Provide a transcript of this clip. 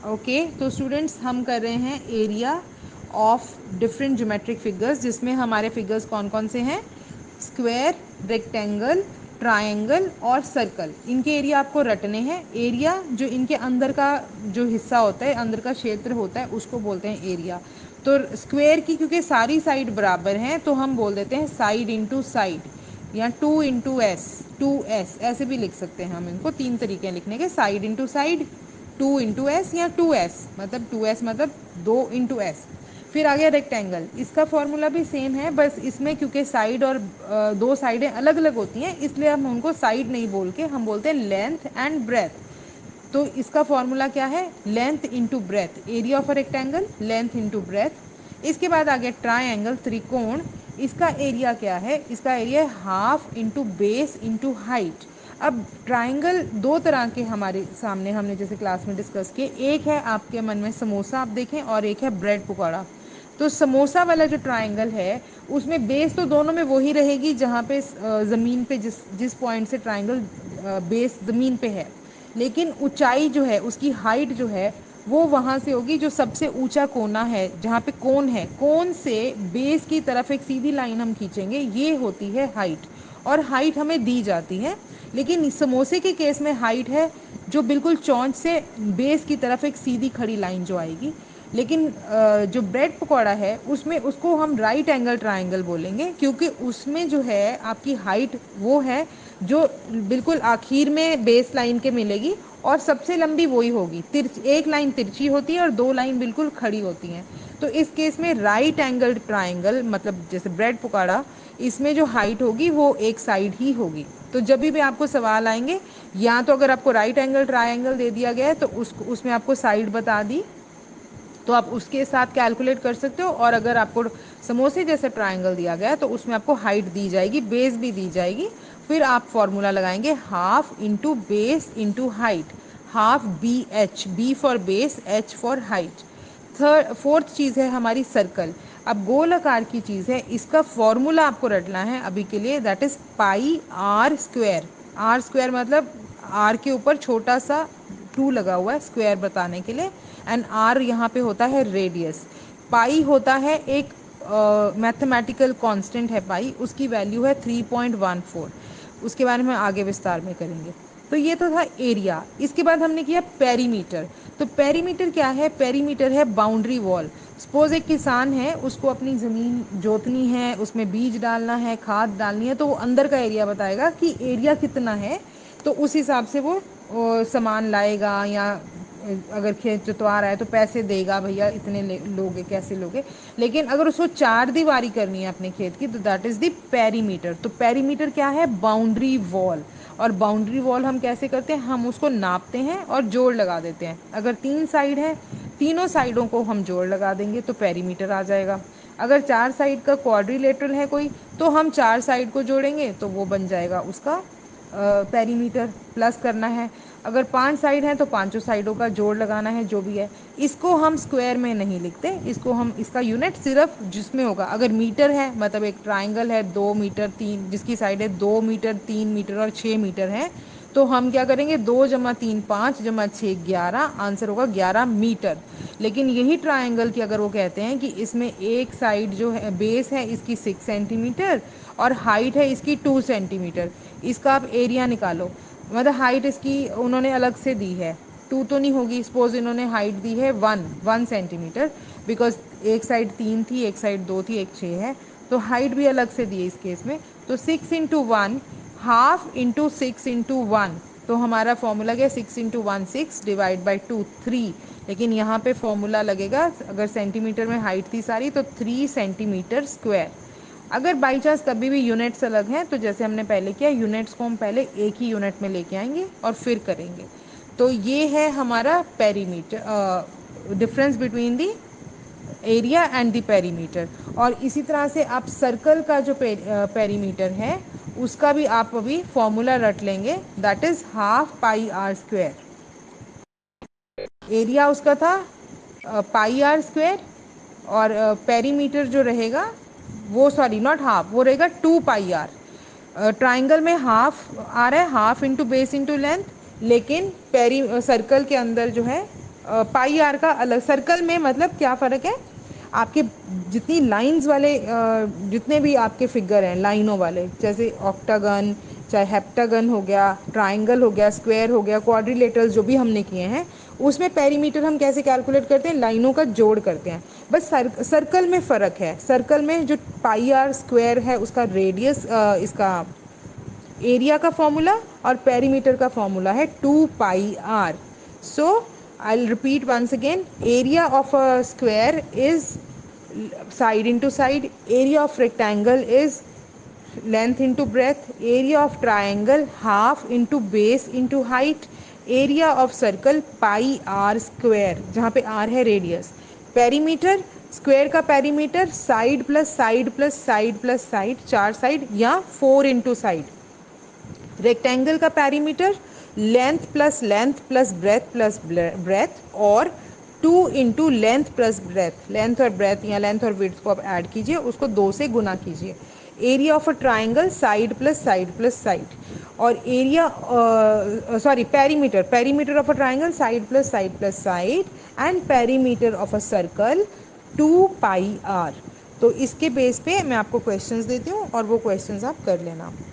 Okay, तो students हम कर रहे हैं area of different geometric figures, जिसमें हमारे फिगर्स कौन कौन से हैं, स्क्वायर, रेक्टेंगल, ट्रायंगल और सर्कल। इनके एरिया आपको रटने हैं। एरिया जो इनके अंदर का जो हिस्सा होता है, अंदर का क्षेत्र होता है, उसको बोलते हैं एरिया। तो स्क्वायर की क्योंकि सारी साइड बराबर हैं तो हम बोल देते हैं साइड इंटू साइड या 2 इंटू एस, 2s ऐसे भी लिख सकते हैं हम इनको। 3 तरीके लिखने के, side into side, 2 into S या 2s, मतलब 2s मतलब 2 इंटू एस। फिर आ गया रेक्टेंगल, इसका फॉर्मूला भी सेम है, बस इसमें क्योंकि साइड और दो साइडें अलग अलग होती हैं इसलिए हम उनको साइड नहीं बोल के हम बोलते हैं लेंथ एंड ब्रेथ। तो इसका फॉर्मूला क्या है, length into breadth, area of a rectangle length into breadth. इसके बाद आ गया ट्रायंगल, त्रिकोण, इसका एरिया क्या है, इसका एरिया है half into base into height. अब ट्रायंगल दो तरह के हमारे सामने हमने जैसे क्लास में डिस्कस किए, एक है आपके मन में समोसा आप देखें और एक है ब्रेड पकौड़ा। तो समोसा वाला जो ट्रायंगल है उसमें बेस तो दोनों में वही रहेगी जहाँ पे ज़मीन पे जिस जिस पॉइंट से ट्रायंगल बेस ज़मीन पे है, लेकिन ऊंचाई जो है उसकी हाइट जो है वो वहाँ से होगी जो सबसे ऊंचा कोना है, जहाँ पे कोन है, कोन से बेस की तरफ एक सीधी लाइन हम खींचेंगे, ये होती है हाइट। और हाइट हमें दी जाती है, लेकिन समोसे के केस में हाइट है जो बिल्कुल चौंच से बेस की तरफ एक सीधी खड़ी लाइन जो आएगी। लेकिन जो ब्रेड पकौड़ा है उसमें उसको हम राइट एंगल ट्रायंगल बोलेंगे, क्योंकि उसमें जो है आपकी हाइट वो है जो बिल्कुल आखिर में बेस लाइन के मिलेगी और सबसे लंबी वही होगी। एक लाइन तिरछी होती है और दो लाइन बिल्कुल खड़ी होती हैं। तो इस केस में राइट एंगल ट्रायंगल मतलब जैसे ब्रेड पकौड़ा, इसमें जो हाइट होगी वो एक साइड ही होगी। तो जब भी आपको सवाल आएंगे, या तो अगर आपको राइट एंगल ट्रायंगल दे दिया गया है तो उसमें आपको साइड बता दी तो आप उसके साथ कैलकुलेट कर सकते हो, और अगर आपको समोसे जैसे ट्रायंगल दिया गया है तो उसमें आपको हाइट दी जाएगी, बेस भी दी जाएगी। फिर आप फॉर्मूला लगाएंगे half into base into height, half b h, b for base, h for height. Fourth चीज़ है हमारी सर्कल। अब गोल आकार की चीज़ है, इसका फॉर्मूला आपको रटना है अभी के लिए, that is pi R square. R square मतलब आर के ऊपर छोटा सा 2 लगा हुआ है स्क्वायर बताने के लिए, एंड आर यहाँ पे होता है रेडियस। पाई होता है एक मैथमेटिकल कांस्टेंट है पाई, उसकी वैल्यू है 3.14। उसके बारे में आगे विस्तार में करेंगे। तो ये तो था एरिया। इसके बाद हमने किया पेरीमीटर। तो पेरीमीटर क्या है, पेरीमीटर है बाउंड्री वॉल। सपोज एक किसान है, उसको अपनी ज़मीन जोतनी है, उसमें बीज डालना है, खाद डालनी है, तो वो अंदर का एरिया बताएगा कि एरिया कितना है, तो उस हिसाब से वो सामान लाएगा, या अगर खेत जोतवा रहा है तो पैसे देगा, भैया इतने लोगे कैसे लोगे। लेकिन अगर उसको 4 दीवारी करनी है अपने खेत की तो दैट इज़ द पेरीमीटर। तो पेरीमीटर क्या है, बाउंड्री वॉल। और बाउंड्री वॉल हम कैसे करते हैं, हम उसको नापते हैं और जोड़ लगा देते हैं। अगर 3 साइड है, तीनों साइडों को हम जोड़ लगा देंगे तो पेरीमीटर आ जाएगा। अगर 4 साइड का क्वाड्रिलेटरल है कोई, तो हम 4 साइड को जोड़ेंगे तो वो बन जाएगा उसका पेरीमीटर। प्लस करना है, अगर 5 साइड हैं तो पांचों साइडों का जोड़ लगाना है, जो भी है। इसको हम स्क्वायर में नहीं लिखते, इसको हम इसका यूनिट सिर्फ जिसमें होगा, अगर मीटर है मतलब एक ट्राइंगल है 2 मीटर 3, जिसकी साइड है 2 मीटर 3 मीटर और 6 मीटर है, तो हम क्या करेंगे, 2 + 3 5 + 6 11, आंसर होगा 11 मीटर। लेकिन यही ट्राइंगल की अगर वो कहते हैं कि इसमें एक साइड जो है बेस है इसकी 6 सेंटीमीटर और हाइट है इसकी 2 सेंटीमीटर, इसका आप एरिया निकालो। मतलब हाइट इसकी उन्होंने अलग से दी है, 2 तो नहीं होगी, सपोज इन्होंने हाइट दी है 1 सेंटीमीटर, बिकॉज एक साइड 3 थी, एक साइड 2 थी, एक 6 है, तो हाइट भी अलग से दी है इस केस में। तो 6 × 1, हाफ इंटू 6 × 1, तो हमारा फॉर्मूला क्या, 6 × 1 6 डिवाइड बाई 2 3। लेकिन यहाँ पे फॉर्मूला लगेगा, अगर सेंटीमीटर में हाइट थी सारी तो 3 सेंटीमीटर स्क्वायर। अगर बाई चांस कभी भी यूनिट्स अलग हैं तो जैसे हमने पहले किया, यूनिट्स को हम पहले एक ही यूनिट में लेके आएंगे और फिर करेंगे। तो ये है हमारा perimeter, difference between the area and the perimeter. और इसी तरह से आप सर्कल का जो पेरीमीटर है उसका भी आप अभी फॉर्मूला रट लेंगे, that is half pi R square. Area उसका था पाई आर स्क्वायर, और पेरीमीटर जो रहेगा वो, सॉरी नॉट हाफ, वो रहेगा 2 पाई आर। ट्राइंगल में हाफ आ रहा है, half into base into length, लेकिन पेरी सर्कल के अंदर जो है पाई आर का अलग। सर्कल में मतलब क्या फ़र्क है, आपके जितनी लाइंस वाले जितने भी आपके फिगर हैं लाइनों वाले, जैसे ऑक्टागन, चाहे हेप्टागन हो गया, ट्राइंगल हो गया, स्क्वायर हो गया, क्वाड्रिलेटरल जो भी हमने किए हैं, उसमें पेरीमीटर हम कैसे कैलकुलेट करते हैं, लाइनों का जोड़ करते हैं। बस सर्कल में फ़र्क है। सर्कल में जो पाई आर स्क्वायर है उसका रेडियस, इसका एरिया का फॉर्मूला, और पेरीमीटर का फॉर्मूला है 2 pi r. So I will repeat once again, area of a square is side into side, area of rectangle is length into breadth, area of triangle half into base into height, area of circle pi r square, जहाँ पे r है radius, perimeter square का perimeter side plus side plus side plus side, 4 side या 4 into side, rectangle का perimeter length plus breadth और 2 into length plus breadth, length और breadth या length और विड्थ को आप ऐड कीजिए, उसको 2 से गुना कीजिए। Area of a triangle side plus side, और area sorry perimeter of a triangle side plus side, and perimeter of a circle 2 pi R. तो इसके बेस पे मैं आपको क्वेश्चंस देती हूँ और वो क्वेश्चंस आप कर लेना।